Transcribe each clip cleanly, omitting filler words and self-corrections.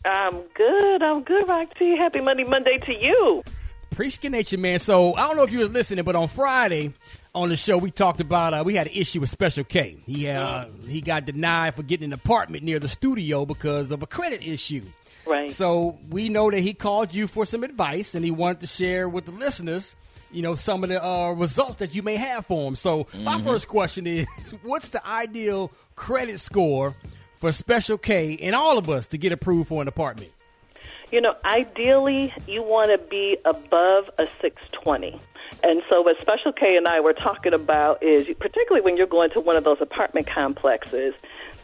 I'm good, Roxy. Happy Monday to you. Appreciate you, man. So I don't know if you was listening, but on Friday on the show we talked about we had an issue with Special K. He got denied for getting an apartment near the studio because of a credit issue. Right. So we know that he called you for some advice, and he wanted to share with the listeners, some of the results that you may have for him. So my first question is, what's the ideal credit score for Special K and all of us to get approved for an apartment? Ideally, you want to be above a 620. And so what Special K and I were talking about is, particularly when you're going to one of those apartment complexes,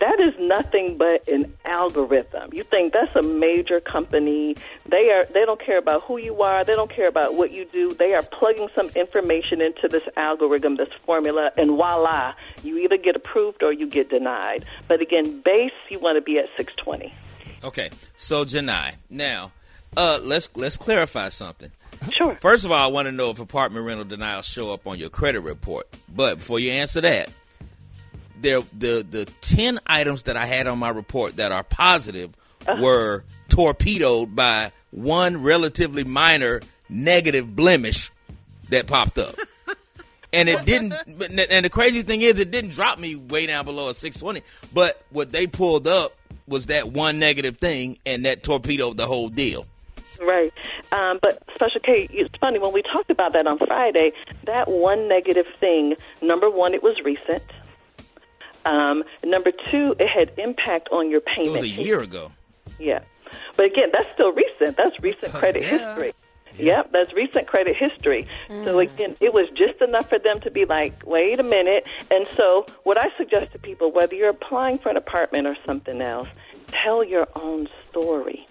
that is nothing but an algorithm. You think that's a major company. They don't care about who you are. They don't care about what you do. They are plugging some information into this algorithm, this formula, and voila, you either get approved or you get denied. But again, base, you want to be at 620. Okay, so Jini, now let's clarify something. Sure. First of all, I want to know if apartment rental denials show up on your credit report. But before you answer that, the 10 items that I had on my report that are positive were torpedoed by one relatively minor negative blemish that popped up. And it didn't. And the crazy thing is, it didn't drop me way down below a 620. But what they pulled up was that one negative thing, and that torpedoed the whole deal. Right. But Special K, it's funny, when we talked about that on Friday, that one negative thing, number one, it was recent. Number two, it had impact on your payment. It was a year ago. Yeah. But again, that's still recent. That's recent credit history. Yeah. Yep, that's recent credit history. So again, it was just enough for them to be like, wait a minute. And so what I suggest to people, whether you're applying for an apartment or something else, tell your own story.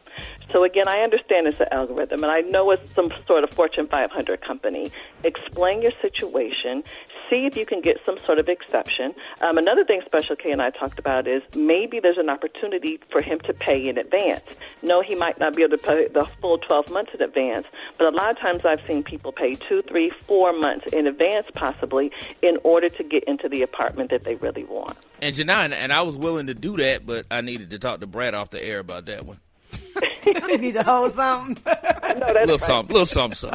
So again, I understand it's an algorithm, and I know it's some sort of Fortune 500 company. Explain your situation. See if you can get some sort of exception. Another thing Special K and I talked about is maybe there's an opportunity for him to pay in advance. No, he might not be able to pay the full 12 months in advance, but a lot of times I've seen people pay 2, 3, 4 months in advance possibly in order to get into the apartment that they really want. And Janine, and I was willing to do that, but I needed to talk to Brad off the air about that one. You need to hold something. Little something. A little something.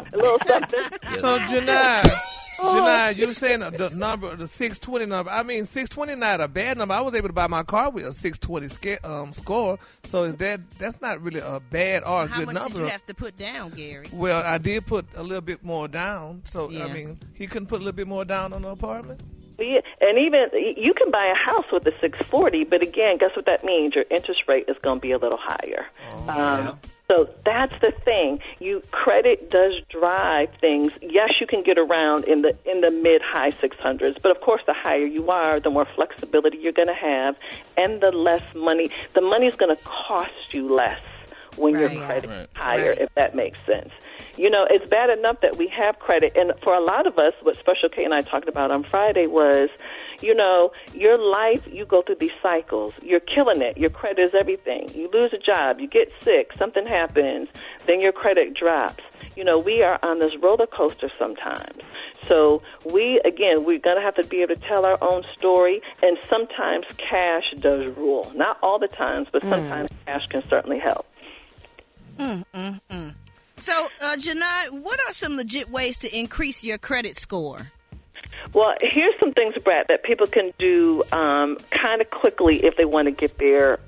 So, Janine, you saying the number, the 620 number. I mean, 620 not a bad number. I was able to buy my car with a 620 score. So that's not really a bad or a good number. How much did you have to put down, Gary? Well, I did put a little bit more down. So, Yeah. I mean, he couldn't put a little bit more down on the apartment? Yeah, and even you can buy a house with a 640, but again, guess what that means? Your interest rate is going to be a little higher. So that's the thing. Credit does drive things. Yes, you can get around in the mid-high 600s, but of course, the higher you are, the more flexibility you're going to have, and the less money. The money is going to cost you less when your credit is higher, if that makes sense. It's bad enough that we have credit. And for a lot of us, what Special K and I talked about on Friday was, your life, you go through these cycles. You're killing it. Your credit is everything. You lose a job. You get sick. Something happens. Then your credit drops. We are on this roller coaster sometimes. So we're going to have to be able to tell our own story. And sometimes cash does rule. Not all the times, but sometimes cash can certainly help. So, Janai, what are some legit ways to increase your credit score? Well, here's some things, Brad, that people can do kind of quickly if they want to get their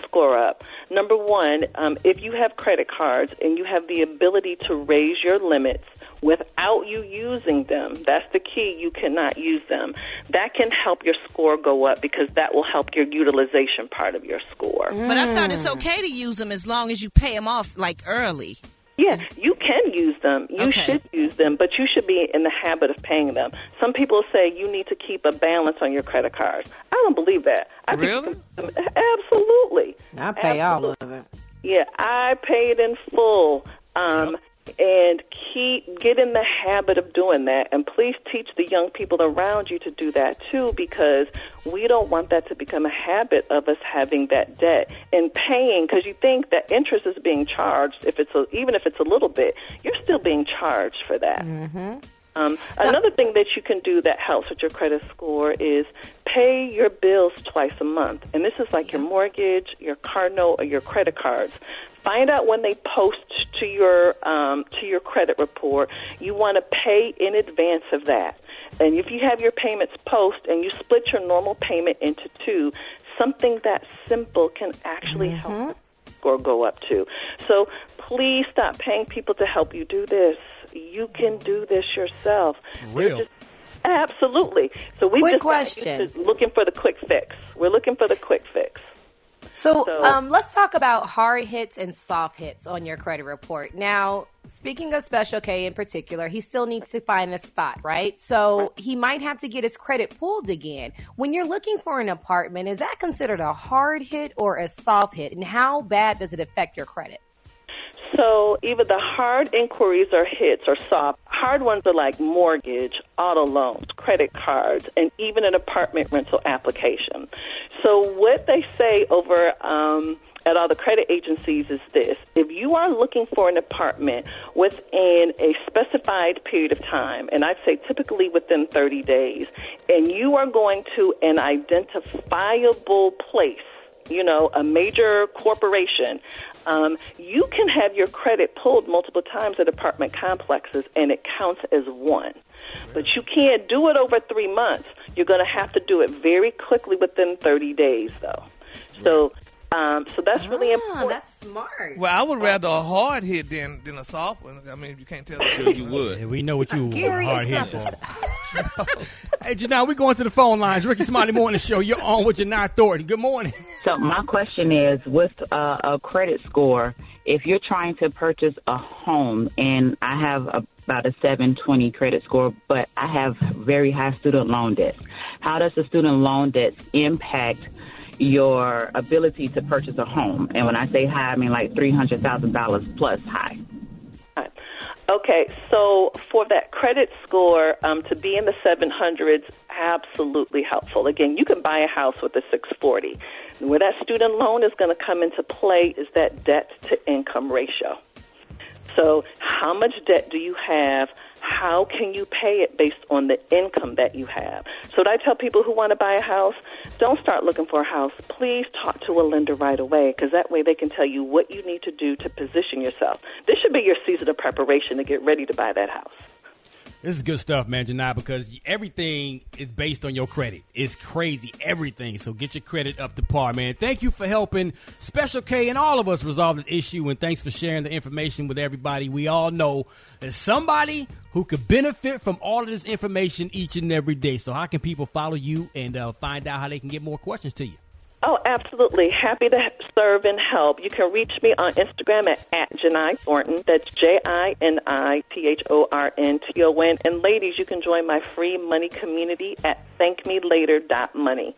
score up. Number one, if you have credit cards and you have the ability to raise your limits without you using them, that's the key. You cannot use them. That can help your score go up because that will help your utilization part of your score. But I thought it's okay to use them as long as you pay them off, early. Yes, you can use them. You should use them, but you should be in the habit of paying them. Some people say you need to keep a balance on your credit cards. I don't believe that. Really? Absolutely. I pay all of it. Yeah, I pay it in full. And get in the habit of doing that. And please teach the young people around you to do that too, because we don't want that to become a habit of us having that debt and paying, because you think that interest is being charged. Even if it's a little bit, you're still being charged for that. Another thing that you can do that helps with your credit score is pay your bills twice a month. And this is like your mortgage, your car note, or your credit cards. find out when they post to your credit report. You want to pay in advance of that. And if you have your payments post and you split your normal payment into two, something that simple can actually help the score go up too. So please stop paying people to help you do this. You can do this yourself. Real. Absolutely. So we Quick just question. looking for the quick fix. We're looking for the quick fix. So let's talk about hard hits and soft hits on your credit report. Now, speaking of Special K in particular, he still needs to find a spot, right? So he might have to get his credit pulled again. When you're looking for an apartment, is that considered a hard hit or a soft hit? And how bad does it affect your credit? So either the hard inquiries or hits or soft. Hard ones are like mortgage, auto loans, credit cards, and even an apartment rental application. So what they say over at all the credit agencies is this: if you are looking for an apartment within a specified period of time, and I'd say typically within 30 days, and you are going to an identifiable place, a major corporation, you can have your credit pulled multiple times at apartment complexes, and it counts as one. But you can't do it over 3 months. You're going to have to do it very quickly within 30 days, though. So that's really important. That's smart. Well, I would rather a hard hit than a soft one. I mean, you can't tell. Sure you would. Yeah, we know what you Gary, hard it's hit not for. Hey, Janai, we're going to the phone lines. Rickey Smiley Morning Show. You're on with Janai Thornton. Good morning. So my question is, with a credit score, if you're trying to purchase a home, and I have about a 720 credit score, but I have very high student loan debts, how does the student loan debts impact your ability to purchase a home? And when I say high, I mean like $300,000 plus high. Okay, so for that credit score to be in the 700s, absolutely helpful. Again, you can buy a house with a 640. Where that student loan is going to come into play is that debt to income ratio. So how much debt do you have? How can you pay it based on the income that you have? So what I tell people who want to buy a house, don't start looking for a house. Please talk to a lender right away, because that way they can tell you what you need to do to position yourself. This should be your season of preparation to get ready to buy that house. This is good stuff, man, Janai, because everything is based on your credit. It's crazy, everything. So get your credit up to par, man. Thank you for helping Special K and all of us resolve this issue, and thanks for sharing the information with everybody. We all know there's somebody who could benefit from all of this information each and every day. So how can people follow you and find out how they can get more questions to you? Oh, absolutely. Happy to serve and help. You can reach me on Instagram at Jini Thornton. That's JINITHORNTON. And ladies, you can join my free money community at thankmelater.money.